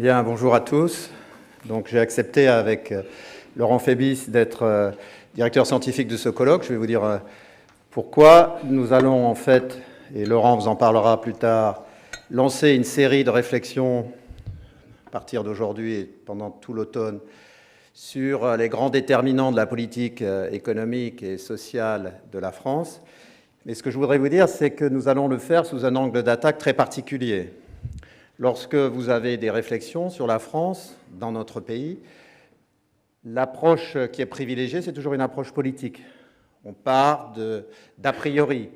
Bien, bonjour à tous. Donc, j'ai accepté avec Laurent Fébis d'être directeur scientifique de ce colloque. Je vais vous dire pourquoi. Nous allons en fait, et Laurent vous en parlera plus tard, lancer une série de réflexions à partir d'aujourd'hui et pendant tout l'automne sur les grands déterminants de la politique économique et sociale de la France. Mais ce que je voudrais vous dire, c'est que nous allons le faire sous un angle d'attaque très particulier. Lorsque vous avez des réflexions sur la France, dans notre pays, l'approche qui est privilégiée, c'est toujours une approche politique. On part d'a priori.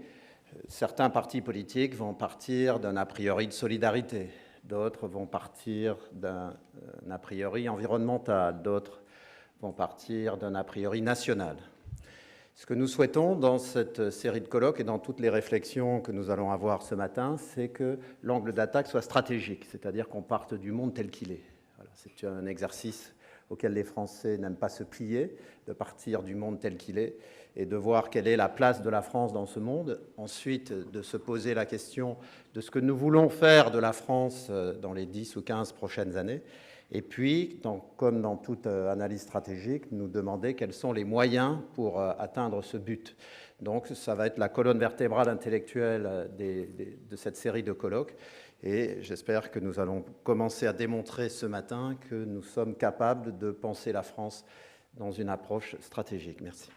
Certains partis politiques vont partir d'un a priori de solidarité, d'autres vont partir d'un a priori environnemental, d'autres vont partir d'un a priori national. Ce que nous souhaitons dans cette série de colloques et dans toutes les réflexions que nous allons avoir ce matin, c'est que l'angle d'attaque soit stratégique, c'est-à-dire qu'on parte du monde tel qu'il est. Voilà, c'est un exercice auquel les Français n'aiment pas se plier, de partir du monde tel qu'il est et de voir quelle est la place de la France dans ce monde. Ensuite, de se poser la question de ce que nous voulons faire de la France dans les 10 ou 15 prochaines années. Et puis, comme dans toute analyse stratégique, nous demander quels sont les moyens pour atteindre ce but. Donc, ça va être la colonne vertébrale intellectuelle de cette série de colloques. Et j'espère que nous allons commencer à démontrer ce matin que nous sommes capables de penser la France dans une approche stratégique. Merci.